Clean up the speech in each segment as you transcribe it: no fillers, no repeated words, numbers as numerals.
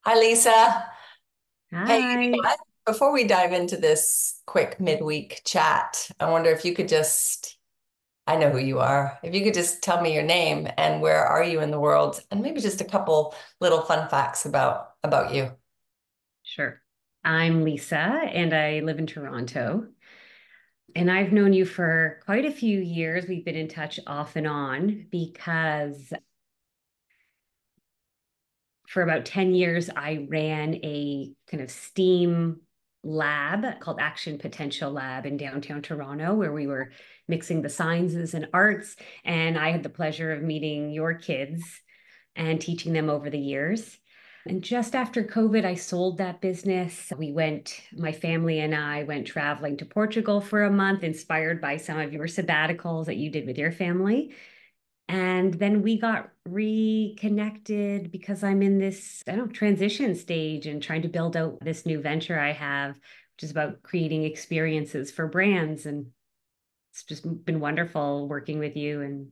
Hi, Lisa. Hey, you know Hi. what? Before we dive into this quick midweek chat, I wonder if you could just, I know who you are. If you could just tell me your name and where are you in the world, and maybe just a couple little fun facts about you. Sure. I'm Lisa and I live in Toronto. And I've known you for quite a few years. We've been in touch off and on because for about 10 years, I ran a kind of STEAM lab called Action Potential Lab in downtown Toronto, where we were mixing the sciences and arts. And I had the pleasure of meeting your kids and teaching them over the years. And just after COVID, I sold that business. My family and I went traveling to Portugal for a month, inspired by some of your sabbaticals that you did with your family. And then we got reconnected because I'm in this, I don't know, transition stage and trying to build out this new venture I have, which is about creating experiences for brands. And it's just been wonderful working with you and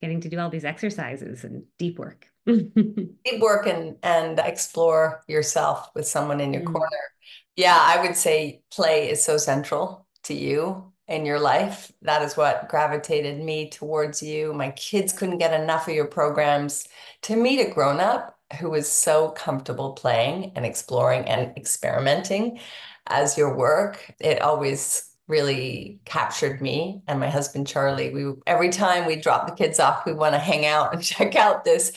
getting to do all these exercises and deep work. Keep working and explore yourself with someone in your corner. Mm. Yeah, I would say play is so central to you in your life. That is what gravitated me towards you. My kids couldn't get enough of your programs. To meet a grown-up who was so comfortable playing and exploring and experimenting as your work, it always really captured me and my husband Charlie. We every time we drop the kids off, we want to hang out and check out this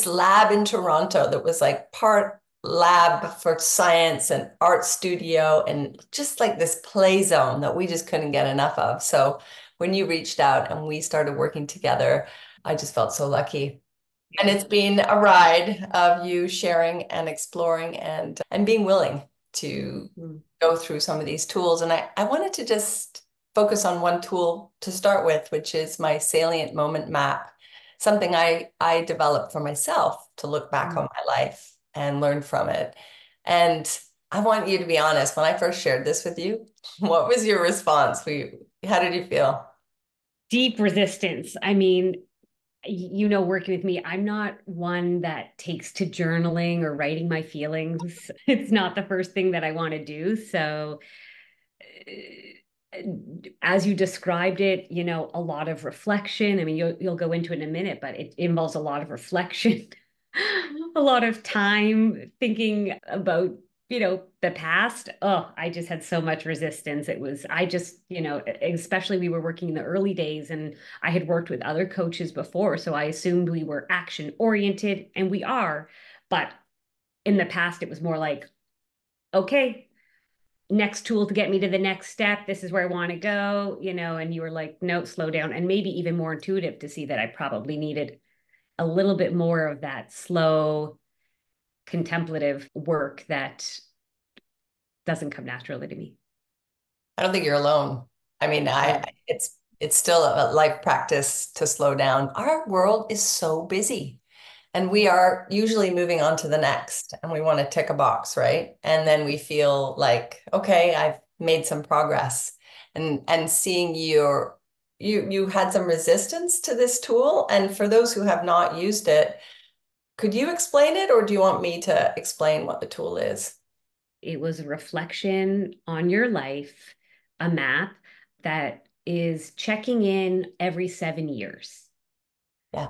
lab in Toronto that was like part lab for science and art studio and just like this play zone that we just couldn't get enough of. So when you reached out and we started working together, I just felt so lucky. And it's been a ride of you sharing and exploring and being willing to Mm. go through some of these tools. And I wanted to just focus on one tool to start with, which is my Salient Moment Map, something I developed for myself to look back on Mm. my life and learn from it. And I want you to be honest, when I first shared this with you, what was your response? How did you feel? Deep resistance. I mean, working with me, I'm not one that takes to journaling or writing my feelings. It's not the first thing that I want to do. So, as you described it, a lot of reflection. I mean, you'll go into it in a minute, but it involves a lot of reflection, a lot of time thinking about the past. Oh, I just had so much resistance. I just, especially we were working in the early days and I had worked with other coaches before. So I assumed we were action oriented and we are. But in the past, it was more like, okay, next tool to get me to the next step. This is where I want to go, and you were like, no, slow down. And maybe even more intuitive to see that I probably needed a little bit more of that slow, contemplative work that doesn't come naturally to me. I don't think you're alone. I mean, I Mm. it's still a life practice to slow down. Our world is so busy. And we are usually moving on to the next, and we want to tick a box, right? And then we feel like, okay, I've made some progress. And seeing you had some resistance to this tool. And for those who have not used it, could you explain it, or do you want me to explain what the tool is? It was a reflection on your life, a map that is checking in every 7 years, Yeah.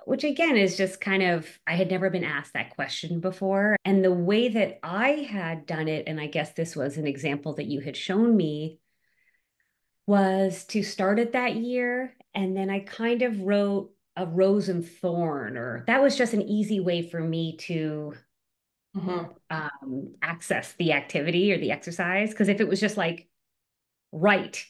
which again is just kind of, I had never been asked that question before. And the way that I had done it, and I guess this was an example that you had shown me, was to start it that year. And then I kind of wrote a rose and thorn, or that was just an easy way for me to Hmm. access the activity or the exercise. Because if it was just like, right,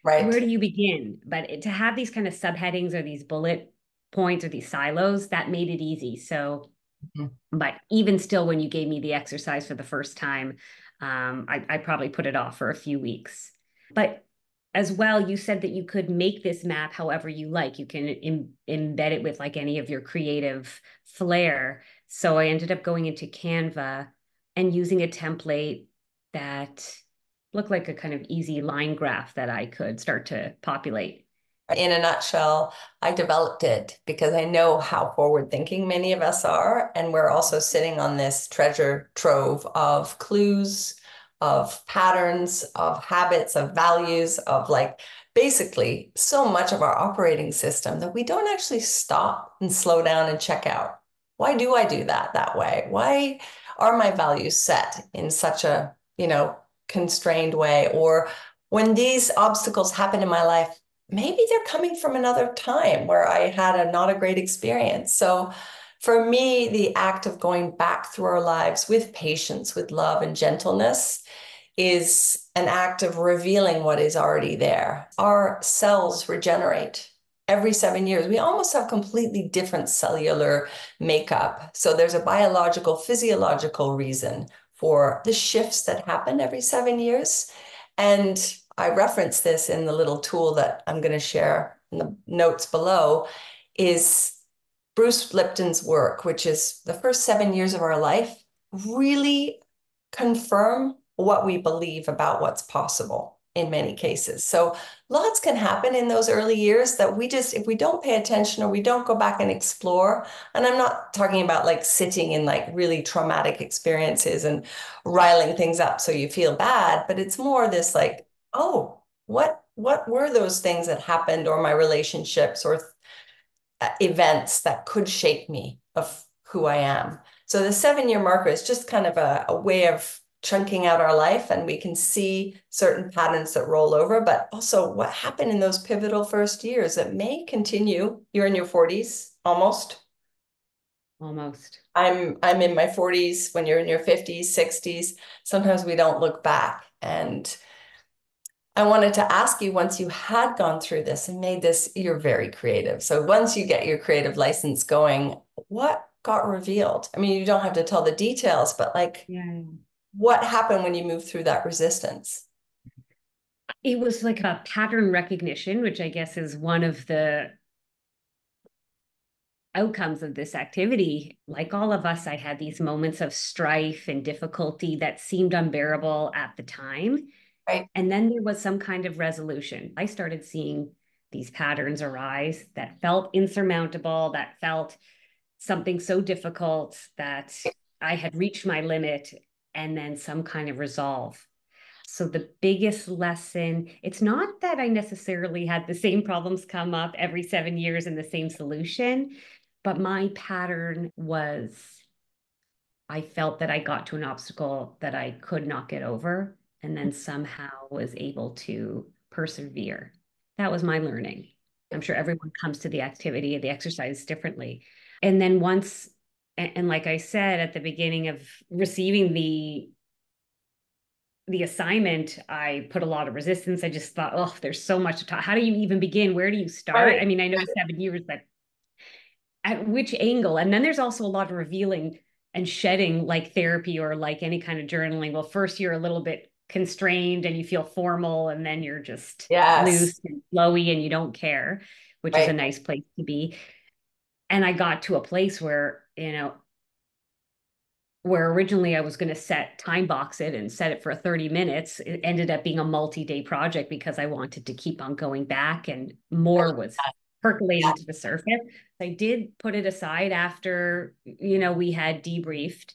where Right. do you begin? But to have these kind of subheadings or these bullet points or these silos, that made it easy. So, Mhm. but even still, when you gave me the exercise for the first time, I probably put it off for a few weeks. But as well, you said that you could make this map however you like. You can embed it with like any of your creative flair. So I ended up going into Canva and using a template that looked like a kind of easy line graph that I could start to populate. In a nutshell, I developed it because I know how forward thinking many of us are. And we're also sitting on this treasure trove of clues, of patterns, of habits, of values, of like basically so much of our operating system that we don't actually stop and slow down and check out. Why do I do that way? Why are my values set in such a, constrained way? Or when these obstacles happen in my life, maybe they're coming from another time where I had not a great experience. So for me, the act of going back through our lives with patience, with love and gentleness is an act of revealing what is already there. Our cells regenerate every 7 years. We almost have completely different cellular makeup. So there's a biological, physiological reason for the shifts that happen every 7 years. And I reference this in the little tool that I'm going to share in the notes below, is Bruce Lipton's work, which is the first 7 years of our life, really confirm what we believe about what's possible in many cases. So lots can happen in those early years that we just, if we don't pay attention or we don't go back and explore, and I'm not talking about like sitting in like really traumatic experiences and riling things up so you feel bad, but it's more this like, oh, what were those things that happened, or my relationships, or events that could shape me of who I am. So the 7 year marker is just kind of a way of chunking out our life, and we can see certain patterns that roll over, but also what happened in those pivotal first years that may continue. You're in your 40s almost. Almost. I'm in my 40s. When you're in your 50s, 60s, sometimes we don't look back. And I wanted to ask you, once you had gone through this and made this, you're very creative. So once you get your creative license going, what got revealed? I mean, you don't have to tell the details, but like, Yeah. what happened when you moved through that resistance? It was like a pattern recognition, which I guess is one of the outcomes of this activity. Like all of us, I had these moments of strife and difficulty that seemed unbearable at the time. Right. And then there was some kind of resolution. I started seeing these patterns arise that felt insurmountable, that felt something so difficult that I had reached my limit, and then some kind of resolve. So the biggest lesson, it's not that I necessarily had the same problems come up every 7 years and the same solution, but my pattern was I felt that I got to an obstacle that I could not get over, and then somehow was able to persevere. That was my learning. I'm sure everyone comes to the activity, the exercise differently. And then once, and like I said at the beginning of receiving the assignment, I put a lot of resistance. I just thought, oh, there's so much to talk. How do you even begin? Where do you start? Right. I mean, I know 7 years, but at which angle? And then there's also a lot of revealing and shedding, like therapy or like any kind of journaling. Well, first you're a little bit constrained and you feel formal, and then you're just Yes. loose and flowy and you don't care, which is a Right. nice place to be. And I got to a place where, where originally I was going to set time box it and set it for 30 minutes, it ended up being a multi-day project because I wanted to keep on going back and I more love was that. percolating Yeah. to the surface. I did put it aside after, we had debriefed.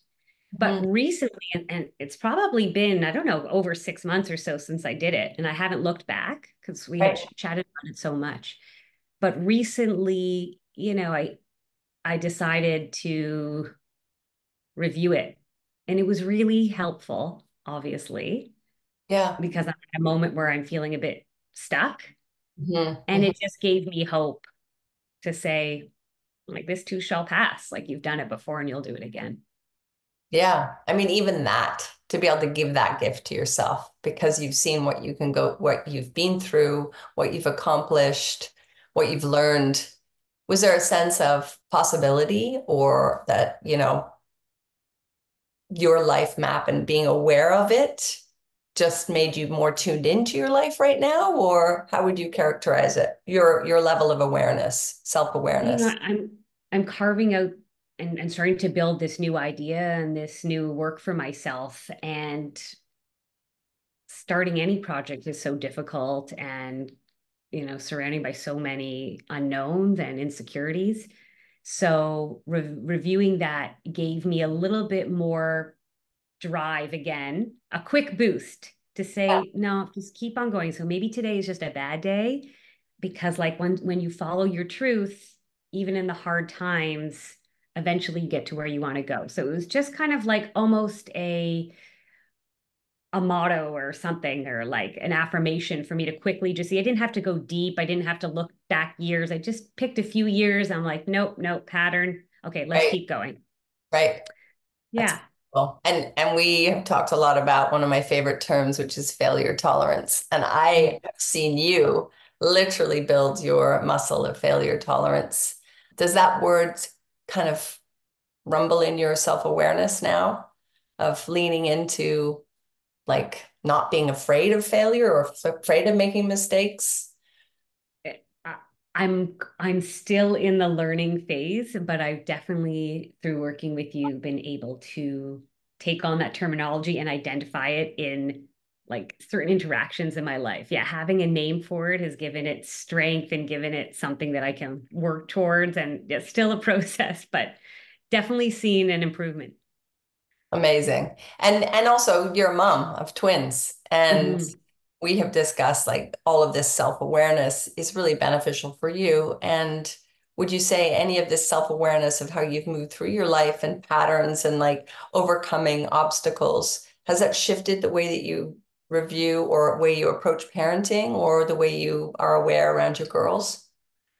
But Mhm. recently, and it's probably been, I don't know, over 6 months or so since I did it. And I haven't looked back because we had Right. chatted about it so much. But recently, I decided to review it. And it was really helpful, obviously, Yeah. because I'm at a moment where I'm feeling a bit stuck. Mhm. And Mhm. it just gave me hope to say, like, this too shall pass. Like, you've done it before and you'll do it again. Yeah. I mean, even that, to be able to give that gift to yourself because you've seen what you can go, what you've been through, what you've accomplished, what you've learned. Was there a sense of possibility, or that, your life map and being aware of it just made you more tuned into your life right now? Or how would you characterize it? Your level of awareness, You know, self-awareness. I'm carving out and starting to build this new idea and this new work for myself. And starting any project is so difficult. And surrounding by so many unknowns and insecurities. So reviewing that gave me a little bit more drive again, a quick boost to Yeah, say, no, just keep on going. So maybe today is just a bad day because like when you follow your truth, even in the hard times, eventually you get to where you want to go. So it was just kind of like almost a motto or something or like an affirmation for me to quickly just see. I didn't have to go deep. I didn't have to look back years. I just picked a few years. I'm like, nope, nope, pattern. Okay, let's right, keep going. right. That's Yeah. cool. And we have talked a lot about one of my favorite terms, which is failure tolerance. And I have seen you literally build your muscle of failure tolerance. Does that word kind of rumble in your self-awareness now of leaning into like not being afraid of failure or afraid of making mistakes? I- I'm still in the learning phase, but I've definitely, through working with you, been able to take on that terminology and identify it in like certain interactions in my life. Yeah, having a name for it has given it strength and given it something that I can work towards, and it's still a process, but definitely seen an improvement. Amazing. And also you're a mom of twins. And Mhm. we have discussed like all of this self-awareness is really beneficial for you. And would you say any of this self-awareness of how you've moved through your life and patterns and like overcoming obstacles, has that shifted the way that you review or way you approach parenting or the way you are aware around your girls?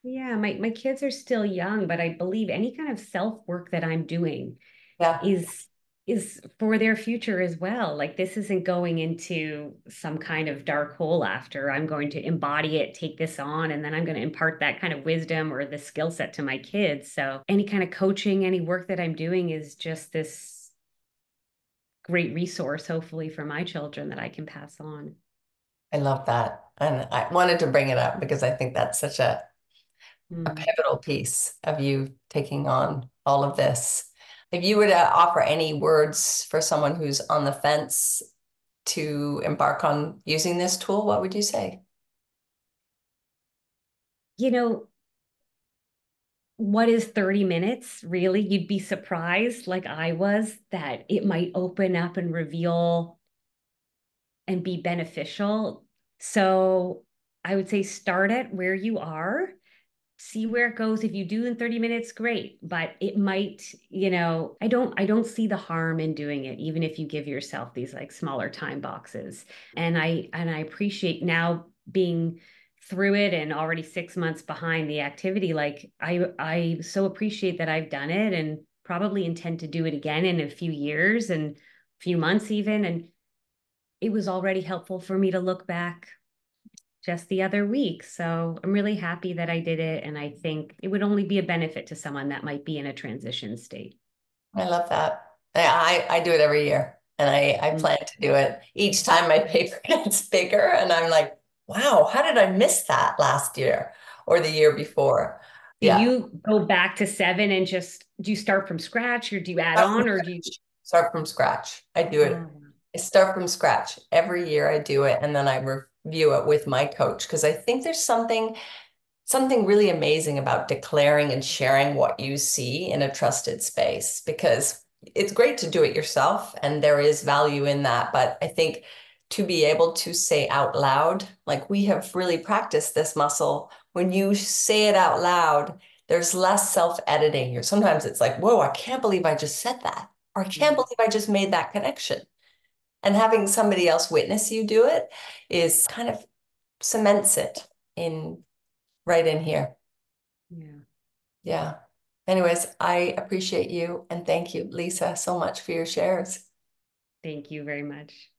Yeah, my kids are still young, but I believe any kind of self work that I'm doing Yeah, is is for their future as well. Like this isn't going into some kind of dark hole after. I'm going to embody it, take this on, and then I'm going to impart that kind of wisdom or the skill set to my kids. So any kind of coaching, any work that I'm doing is just this great resource, hopefully, for my children that I can pass on. I love that. And I wanted to bring it up because I think that's such a Mm. pivotal piece of you taking on all of this. If you were to offer any words for someone who's on the fence to embark on using this tool, what would you say? You know, what is 30 minutes? Really? You'd be surprised, like I was, that it might open up and reveal and be beneficial. So I would say start at where you are, see where it goes. If you do in 30 minutes, great. But it might, I don't see the harm in doing it, even if you give yourself these like smaller time boxes. And I appreciate now being through it and already 6 months behind the activity. Like I so appreciate that I've done it and probably intend to do it again in a few years and few months even. And it was already helpful for me to look back just the other week. So I'm really happy that I did it. And I think it would only be a benefit to someone that might be in a transition state. I love that. I do it every year and I Mm. plan to do it. Each time my paper gets bigger and I'm like, wow, how did I miss that last year or the year before? Do Yeah. you go back to seven and just do you start from scratch or do you add Start from on or do you? scratch. Start from scratch. I do it. Oh, I start from scratch. Every year I do it and then I review it with my coach because I think there's something really amazing about declaring and sharing what you see in a trusted space because it's great to do it yourself and there is value in that. But I think to be able to say out loud, like we have really practiced this muscle, when you say it out loud, there's less self-editing. Sometimes it's like, whoa, I can't believe I just said that, or I can't yeah, believe I just made that connection. And having somebody else witness you do it is kind of cements it in right in here. yeah. Yeah. Anyways, I appreciate you and thank you, Lisa, so much for your shares. Thank you very much.